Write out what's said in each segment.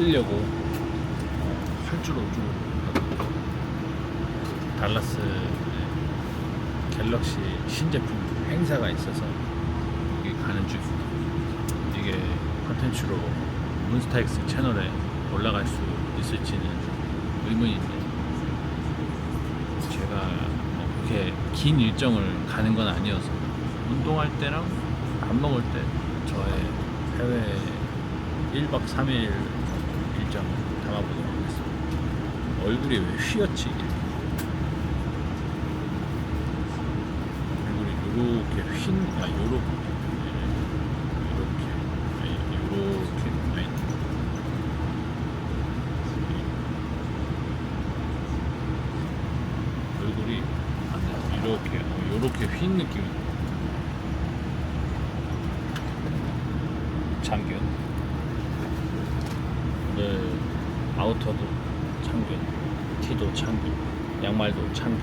뜯으려고 활주로 좀 달라스 갤럭시 신제품 행사가 있어서 여기 가는 중입니다. 이게 컨텐츠로 몬스타엑스 채널에 올라갈 수 있을지는 의문인데, 제가 뭐 그렇게 긴 일정을 가는 건 아니어서 운동할 때랑 밥 먹을 때 저의 해외 1박 3일 일정을 담아보도록 하겠습니다. 얼굴이 왜 휘었지 이게? 얼굴이 요렇게 요렇게 얼굴이 요렇게 휜 느낌. 참견. 오늘 아우터도 참견, 티도 참견, 양말도 참견.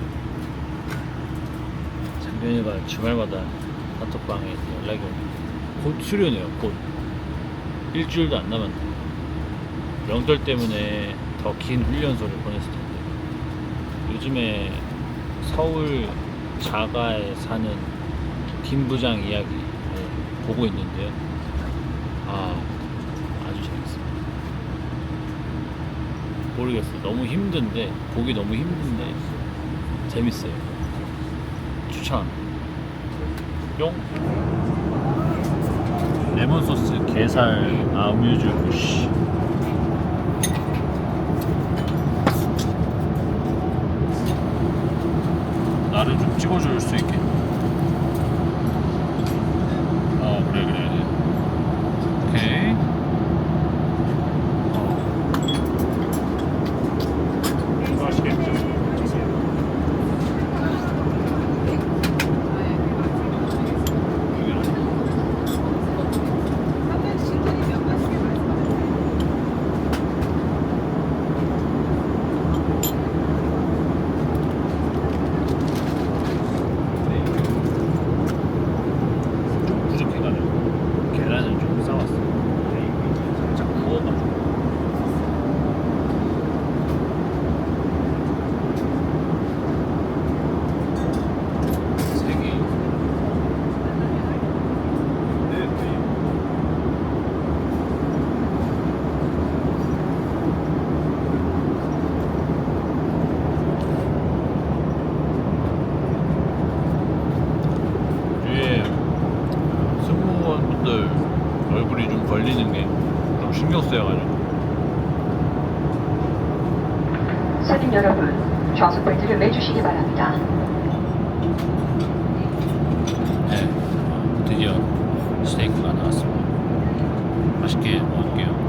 창균이가 주말마다 카톡방에 연락이 오는데 곧 수련해요. 곧 일주일도 안 남았는데 명절 때문에 더 긴 훈련소를 보냈을 텐데, 요즘에 서울 자가에 사는 김 부장 이야기를 보고 있는데요. 아주 재밌습니다. 모르겠어요. 너무 힘든데, 보기 너무 힘든데 재밌어요. 추천. 뿅. 레몬 소스 게살 아뮤즈 부시. 나를 좀 찍어줄 수 있게. 그래. 오케이. 맛있게 드세요. 얼굴이 좀 걸리는 게 좀 신경 쓰여가지고. 손님 여러분, 좌석 벨트를 매주시기 바랍니다. 네, 드디어 스테이크가 나왔습니다. 맛있게 먹을게요.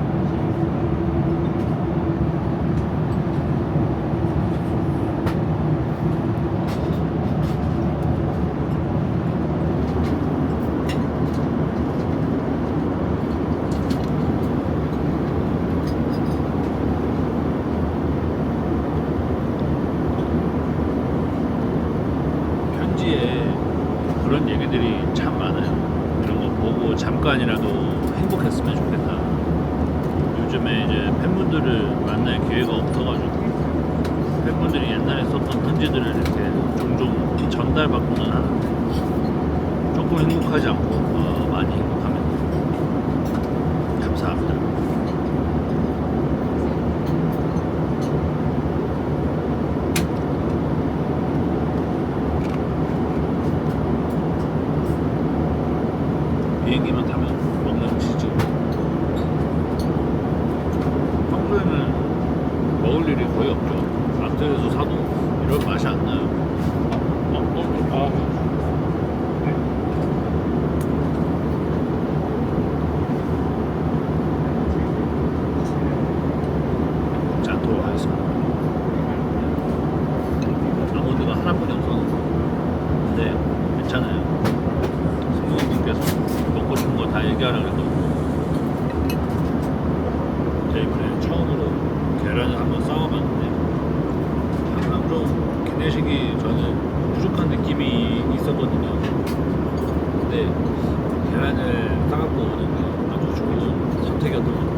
그런 얘기들이 참 많아요. 이런 거 보고 잠깐이라도 행복했으면 좋겠다. 요즘에 이제 팬분들을 만날 기회가 없어가지고 팬분들이 옛날에 썼던 편지들을 이렇게 종종 전달받고는 하는데, 조금 행복하지 않고 많이 행복하면 감사합니다. 비행기만 타면 먹는 치즈. 평소에는 먹을 일이 거의 없죠. 마트에서 사도 이런 맛이 안 나요. 짠토로 하겠습니다. 아몬드가 하나뿐이 없어서 근데 괜찮아요. 승무원분께서 먹고 싶은 거 다 얘기하라 그랬거든요. 이번에 처음으로 계란을 한번 싸워봤는데 항상 좀 기내식이 저는 부족한 느낌이 있었거든요. 근데 계란을 싸갖고 오는 게 아주 좋은 선택이었던 것 같아요.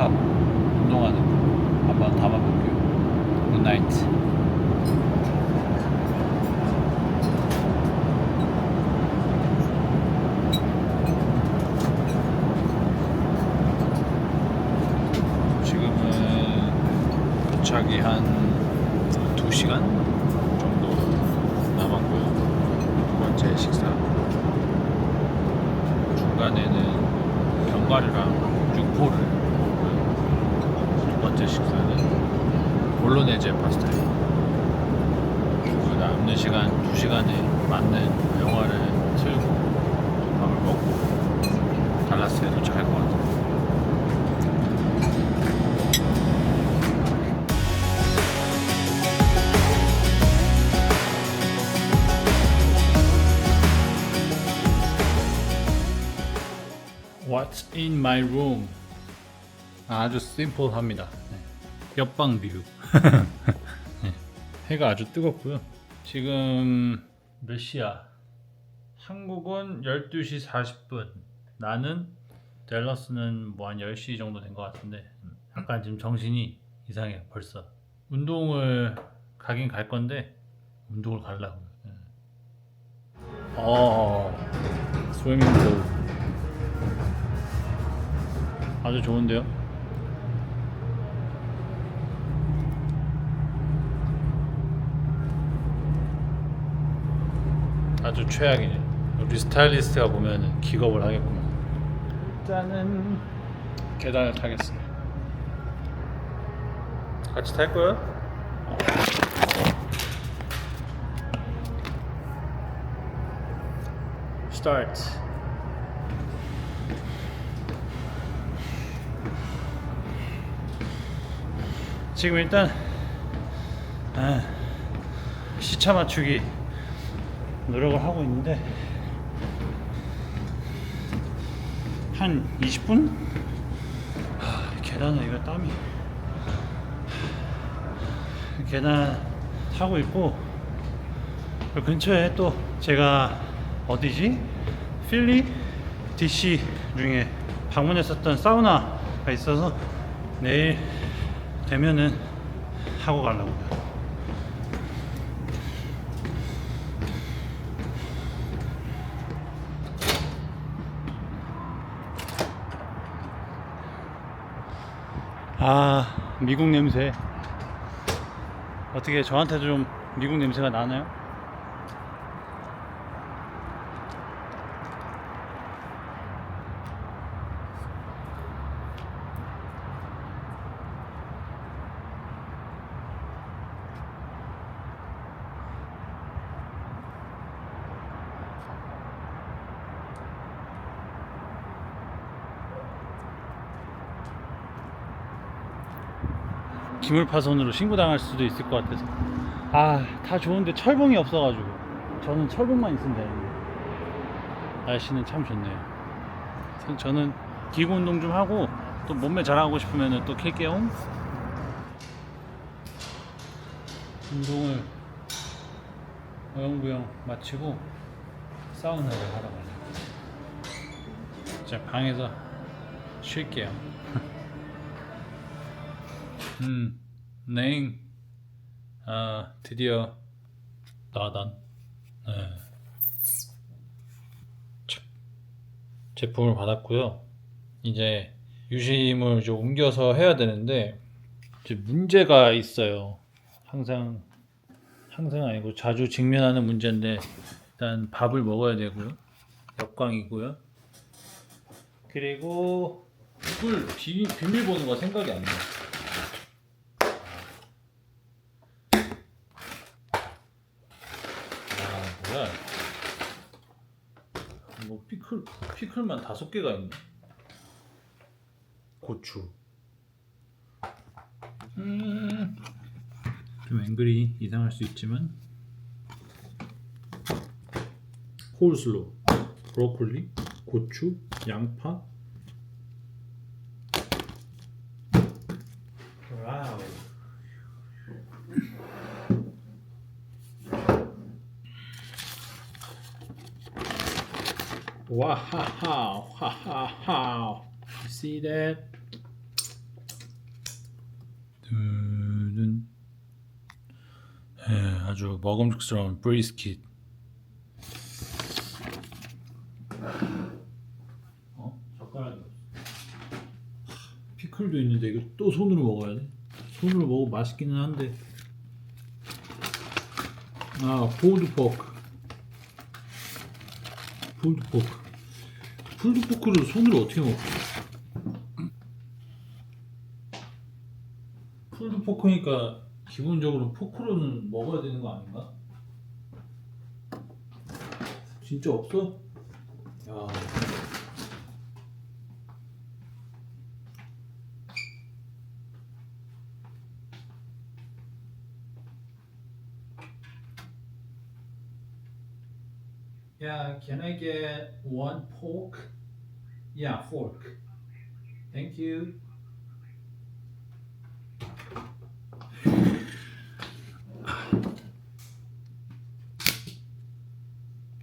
힙합 운동하는 거 한번 담아볼게요. 굿나이트. 지금은 도착이 한 2시간 정도 남았고요. 두 번째 식사. 중간에는 견과류랑 육포를 먹고요. 세 번째 식사는 볼로네제 파스타예요. 그리고 남는 시간 2시간에 맞는 영화를 틀고 밥을 먹고 달라스에 도착할 것 같아요. What's in my room? 아주 심플합니다. 옆방 뷰. 네. 해가 아주 뜨겁고요. 지금 몇 시야? 한국은 12시 40분. 나는 댈러스는 뭐 한 10시 정도 된 것 같은데 약간 지금 정신이 이상해요. 벌써 운동을 가긴 갈 건데 운동을 가려고요. 스위밍풀 아주 좋은데요? 아주 최악이네. 우리 스타일리스트가 보면 기겁을 하겠구만. 일단은 계단을 타겠습니다. 같이 탈 거야? Start. 지금 일단 시차 맞추기 노력을 하고 있는데 한 20분? 계단은 이거 땀이 계단 타고 있고 그 근처에 또 제가 어디지? 필리 DC 중에 방문했었던 사우나가 있어서 내일 되면은 하고 가려고요. 미국 냄새. 어떻게 저한테도 좀 미국 냄새가 나나요? 기물파손으로 신고당할 수도 있을 것 같아서 다 좋은데 철봉이 없어가지고 저는 철봉만 있으면 되는데 날씨는 참 좋네요. 저는 기구 운동 좀 하고 또 몸매 자랑하고 싶으면 또 킬게요. 운동을 어영부영 마치고 사우나를 하러 가려고. 자, 방에서 쉴게요. 냉 드디어 나단 제품을 받았고요. 이제 유심을 좀 옮겨서 해야 되는데 이제 문제가 있어요. 항상 아니고 자주 직면하는 문제인데 일단 밥을 먹어야 되고요. 역광이고요. 그리고 이걸 비밀번호가 생각이 안 나요. 뭐야? 뭐 피클만 5개가 있네. 고추. 좀 앵글이 이상할 수 있지만 콜슬로, 브로콜리, 고추, 양파. 와우. 와하하, 하하하. You see that? 는 아주 먹음직스러운 브리스킷. 젓가락이 없어. 피클도 있는데 이거 또 손으로 먹어야 돼. 손으로 먹으면 맛있기는 한데. 폴드 포크. 폴드 포크. 폴드 포크를 손으로 어떻게 먹지? 폴드 포크니까 기본적으로 포크로는 먹어야 되는 거 아닌가? 진짜 없어? 야. Yeah, can I get one pork? Yeah, fork. Thank you.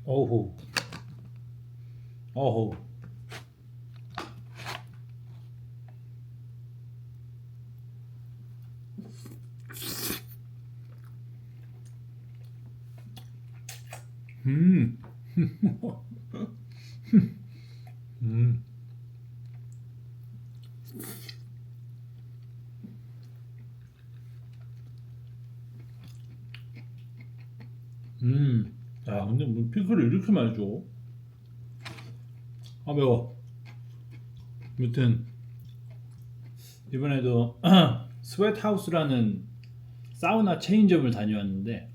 어후. 어후. 음. 음. 야, 근데 뭐 피클을 이렇게 많이 줘? 아, 매워. 아무튼 이번에도 스웨트하우스라는 사우나 체인점을 다녀왔는데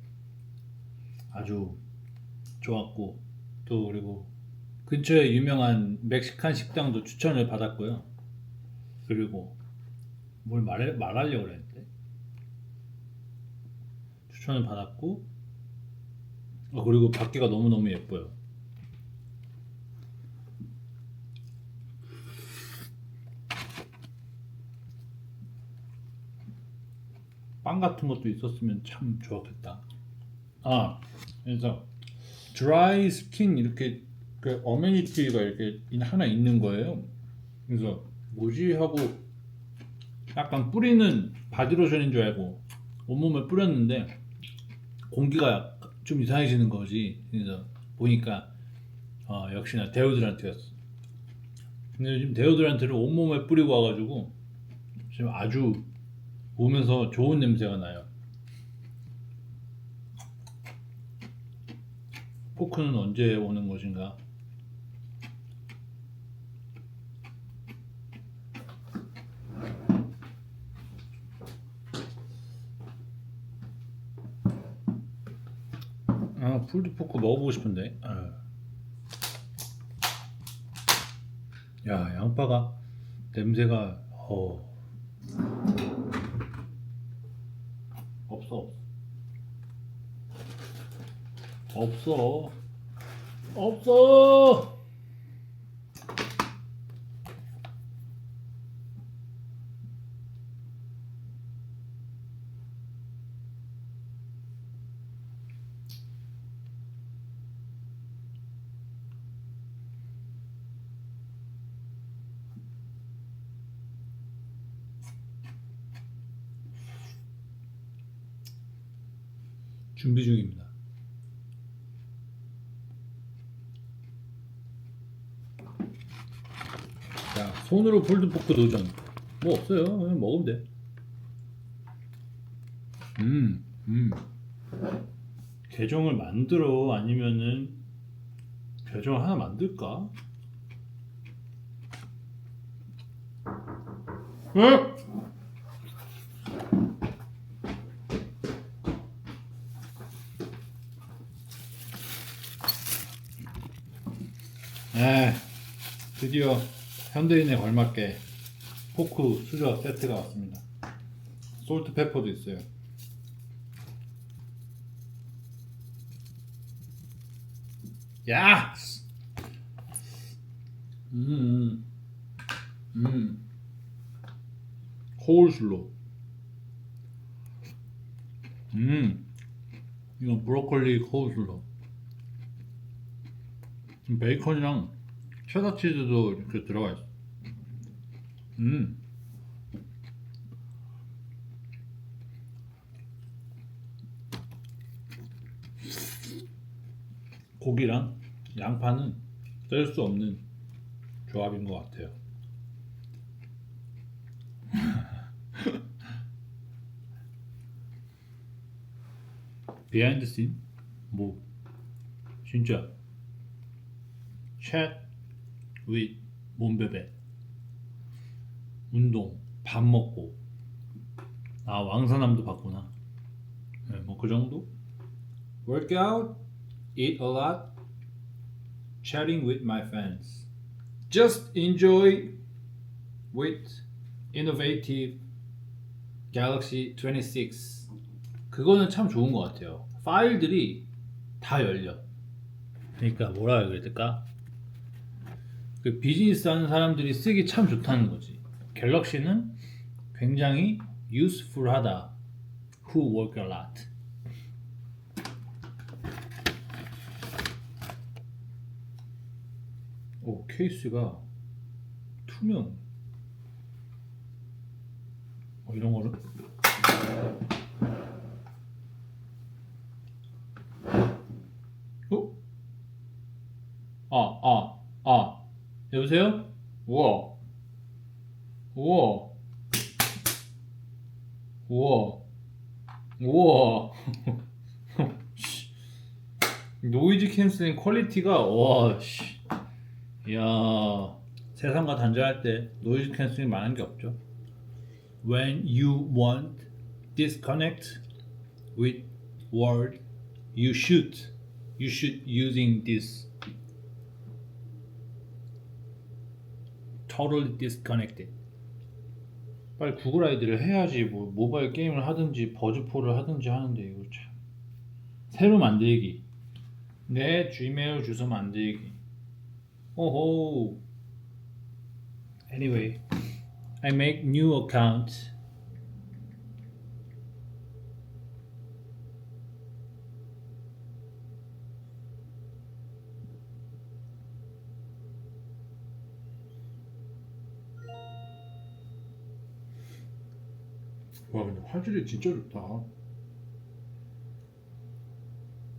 아주 좋았고, 또 그리고 근처에 유명한 멕시칸 식당도 추천을 받았고요. 그리고 뭘 말하려고 그랬는데 추천을 받았고, 그리고 밖에가 너무너무 예뻐요. 빵 같은 것도 있었으면 참 좋았겠다. 그래서 드라이 스킨 이렇게 그 어메니티가 이렇게 하나 있는 거예요. 그래서 뭐지 하고 약간 뿌리는 바디로션인 줄 알고 온몸에 뿌렸는데 공기가 좀 이상해지는 거지. 그래서 보니까 역시나 데오드란트였어. 근데 지금 데오드란트를 온몸에 뿌리고 와가지고 지금 아주 오면서 좋은 냄새가 나요. 포크는 언제 오는 것인가? 풀드 포크 먹어보고 싶은데. 야, 양파가 냄새가 없어. 없어. 준비 중입니다. 자, 손으로 폴드 포크 도전. 뭐 없어요. 그냥 먹으면 돼. 계정을 만들어. 아니면은 계정을 하나 만들까? 응? 드디어 현대인에 걸맞게 포크 수저 세트가 왔습니다. 솔트 페퍼도 있어요. 야! 코울슬로. 이건 브로콜리 코울슬로. 베이컨이랑 체다 치즈도 이렇게 들어가 있어. 고기랑 양파는 뗄 수 없는 조합인 것 같아요. 비하인드 씬? 뭐 진짜 chat with 몸베베 운동 밥 먹고 아 왕사남도 봤구나. 네, 뭐 그 정도? Workout, eat a lot, chatting with my friends. Just enjoy with innovative Galaxy 26. 그거는 참 좋은 것 같아요. 파일들이 다 열려. 그러니까 뭐라 해야 될까? 그 비즈니스 하는 사람들이 쓰기 참 좋다는 거지. 갤럭시는 굉장히 useful하다. Who work a lot. 오, 케이스가 투명. 이런 거를 여보세요? 우와 우와 우와 우와 노이즈 캔슬링 퀄리티가 와씨 이야 세상과 단절할 때 노이즈 캔슬링 많은 게 없죠. When you want disconnect with word you should using this totally disconnected. 빨리 구글 아이디를 해야지 뭐 모바일 게임을 하든지 버즈포를 하든지 하는데 이거 참 새로 만들기 내 Gmail 주소 만들기 오호. Anyway, I make new account. 와 근데 화질이 진짜 좋다.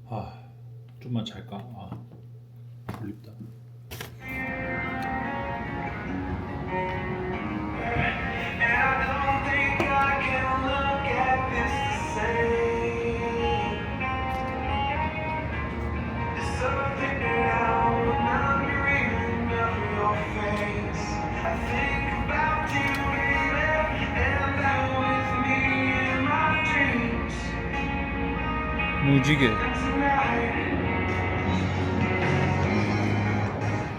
아 좀만 잘까? 아 졸립다. 무지개.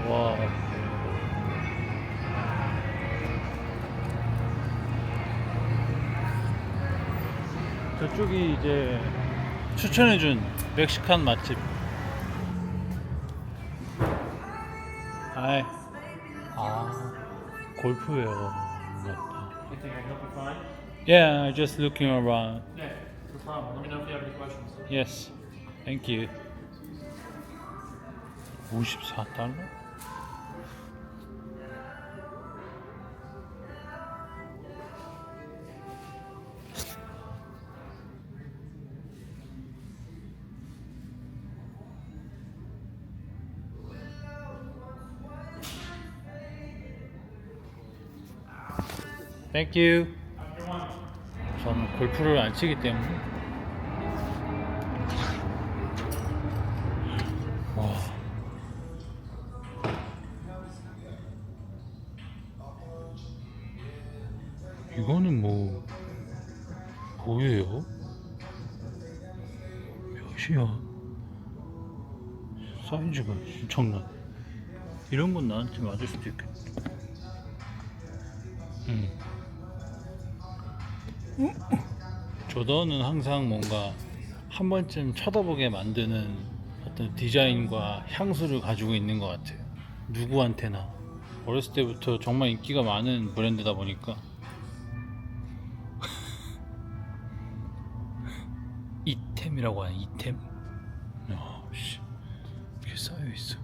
와. 저쪽이 이제 추천해준 멕시칸 맛집. 아이. 아, 골프웨어 같다. You think I can help you find? Yeah, just looking around. Yeah, no problem. Let me know if you have any questions. Yes, thank you. 54달러? Thank you. 저는 골프를 안 치기 때문에. 와. 이거는 뭐예요? 몇이야? 사이즈가 엄청나. 이런 건 나한테 맞을 수도 있겠다. 조던은 항상 뭔가 한 번쯤 쳐다보게 만드는 어떤 디자인과 향수를 가지고 있는 것 같아요. 누구한테나 어렸을 때부터 정말 인기가 많은 브랜드다 보니까 이템이라고 하는 이템? 씨, 이렇게 쌓여 있어.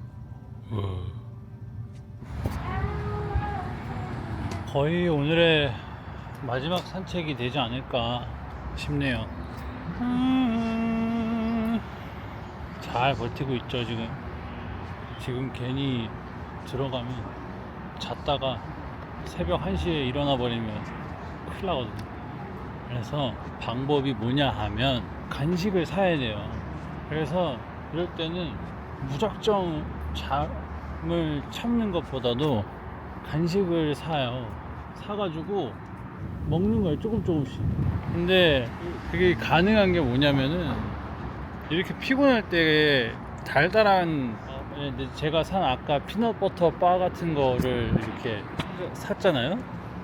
거의 오늘의 마지막 산책이 되지 않을까 싶네요. 잘 버티고 있죠. 지금 괜히 들어가면 잤다가 새벽 1시에 일어나 버리면 큰일 나거든요. 그래서 방법이 뭐냐 하면 간식을 사야 돼요. 그래서 이럴 때는 무작정 잠을 참는 것보다도 간식을 사가지고 먹는 거예요. 조금씩. 근데 그게 가능한 게 뭐냐면은 이렇게 피곤할 때 달달한 제가 산 아까 피넛버터 바 같은 거를 이렇게 샀잖아요.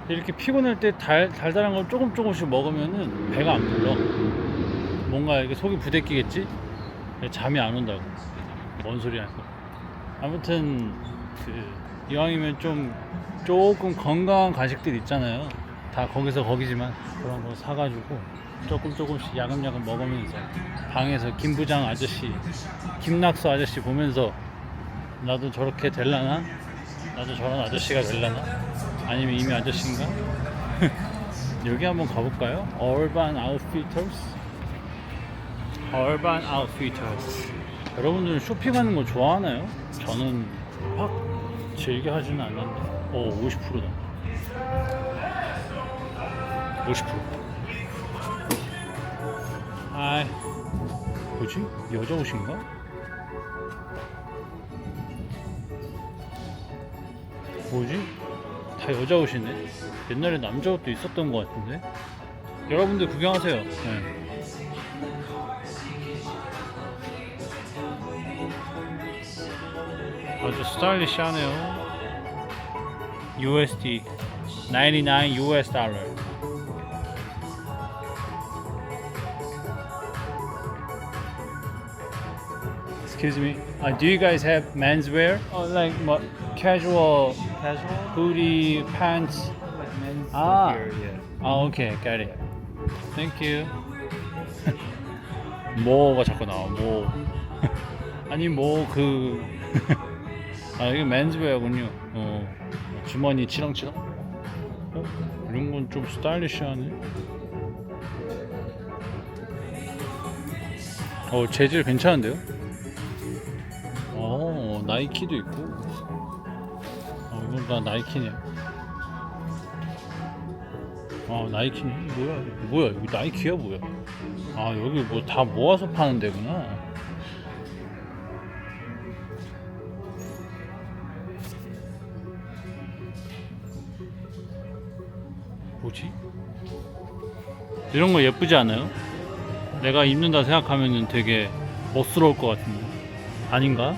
이렇게 피곤할 때 달달한 걸 조금씩 먹으면은 배가 안 불러. 뭔가 이렇게 속이 부대끼겠지? 잠이 안 온다고. 뭔 소리 하고. 아무튼 이왕이면 조금 건강한 간식들 있잖아요. 다 거기지만 그런 거 사가지고 조금씩 야금야금 먹으면서 방에서 김부장 아저씨, 김낙수 아저씨 보면서 나도 저렇게 될라나? 나도 저런 아저씨가 될라나? 아니면 이미 아저씨인가? 여기 한번 가볼까요? Urban Outfitters. 여러분들은 쇼핑하는 거 좋아하나요? 저는 확 즐겨 하지는 않는데 50%다 50%. 아이 뭐지? 여자 옷인가? 뭐지? 다 여자 옷이네. 옛날에 남자 옷도 있었던 것 같은데. 여러분들 구경하세요. 네. 아주 스타일리시하네요. USD 99 US 달러. Excuse me. Do you guys have menswear? Like casual hoodie, pants? Men's Ah. here, yeah. Okay, got it. Thank you. 뭐가 자꾸 나와. 뭐. 아니 이게 맨즈웨어군요. 주머니 치렁치렁. 이런 건 좀 스타일리시하네. 재질 괜찮은데요? 나이키도 있고. 이건 다 나이키네. 나이키네. 뭐야? 여기 나이키야 뭐야? 여기 뭐 다 모아서 파는 데구나. 뭐지? 이런 거 예쁘지 않아요? 내가 입는다 생각하면 되게 멋스러울 것 같은데 아닌가?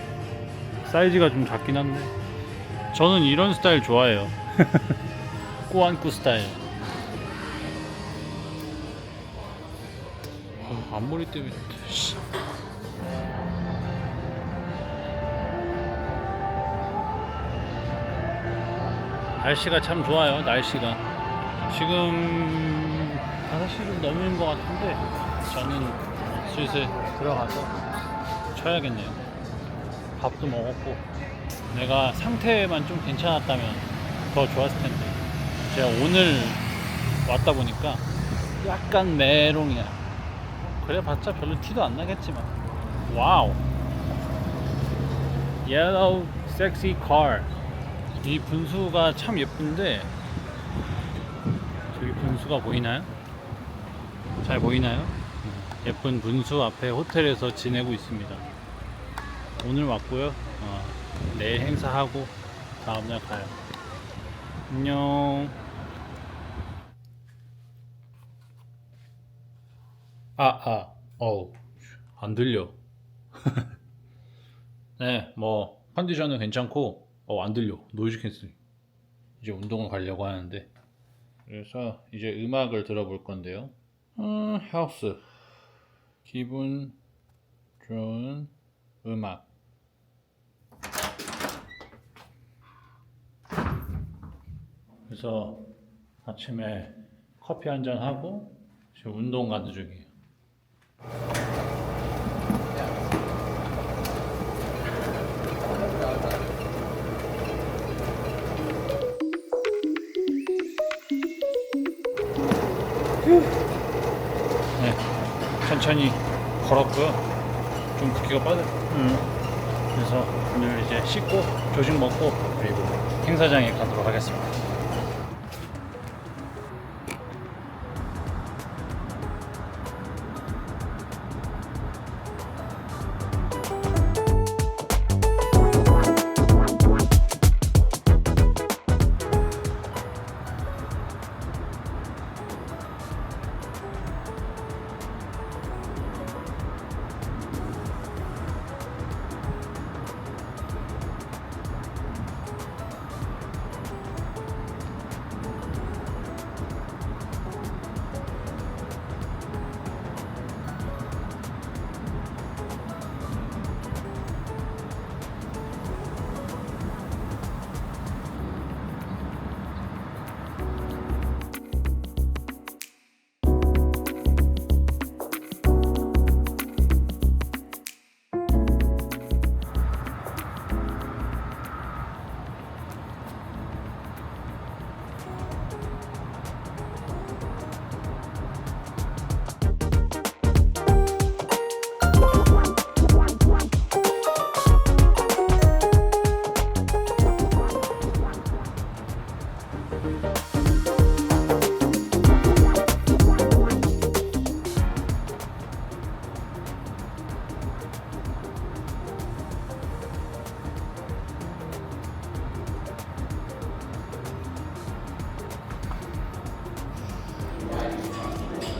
사이즈가 좀 작긴 한데 저는 이런 스타일 좋아해요. 꾸안꾸 스타일. 앞머리 때문에 날씨가 참 좋아요. 날씨가 지금 5시 좀 넘는 것 같은데 저는 슬슬 들어가서 쳐야겠네요. 밥도 먹었고 내가 상태만 좀 괜찮았다면 더 좋았을 텐데 제가 오늘 왔다 보니까 약간 메롱이야. 그래봤자 별로 티도 안 나겠지만. 와우. Yellow sexy car. 이 분수가 참 예쁜데 저기 분수가 보이나요? 잘 보이나요? 예쁜 분수 앞에 호텔에서 지내고 있습니다. 오늘 왔고요. 내일 행사하고 다음날 가요. 안녕. 안 들려. 네, 컨디션은 괜찮고, 안 들려. 노이즈 캔슬. 이제 운동을 가려고 하는데. 그래서 이제 음악을 들어볼 건데요. 하우스. 기분 좋은 음악. 그래서 아침에 커피 한잔 하고 지금 운동 가는 중이에요. 네, 천천히 걸었고요. 좀 붓기가 빠져. 그래서 오늘 이제 씻고 조식 먹고 그리고 행사장에 가도록 하겠습니다.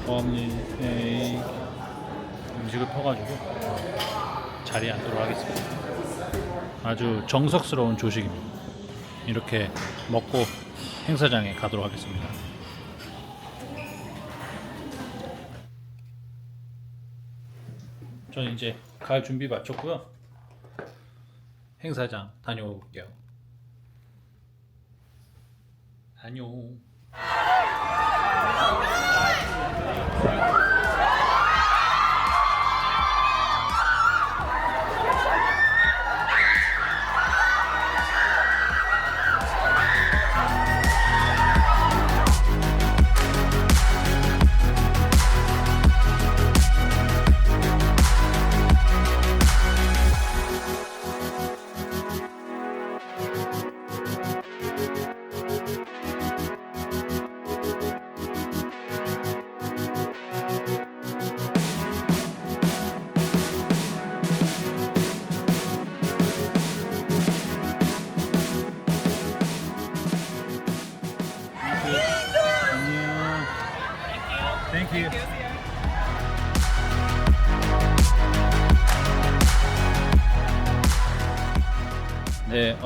어머니 음식을 퍼가지고 자리에 앉도록 하겠습니다. 아주 정석스러운 조식입니다. 이렇게 먹고 행사장에 가도록 하겠습니다. 저는 이제 갈 준비 마쳤고요. 행사장 다녀올게요. 안녕. 안녕. Thank you. 네,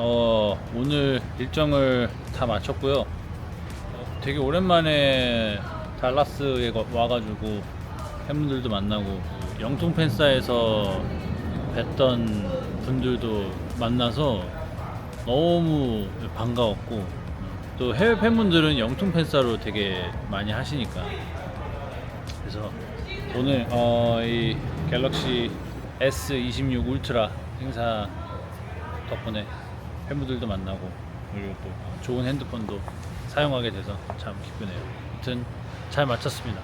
오늘 일정을 다 마쳤고요. 되게 오랜만에 달라스에 와가지고 팬분들도 만나고 영통 팬사에서 뵀던 분들도 만나서 너무 반가웠고 또 해외 팬분들은 영통 팬사로 되게 많이 하시니까 그래서 오늘 이 갤럭시 S26 울트라 행사 덕분에 팬분들도 만나고 그리고 또 좋은 핸드폰도 사용하게 돼서 참 기쁘네요. 아무튼 잘 마쳤습니다.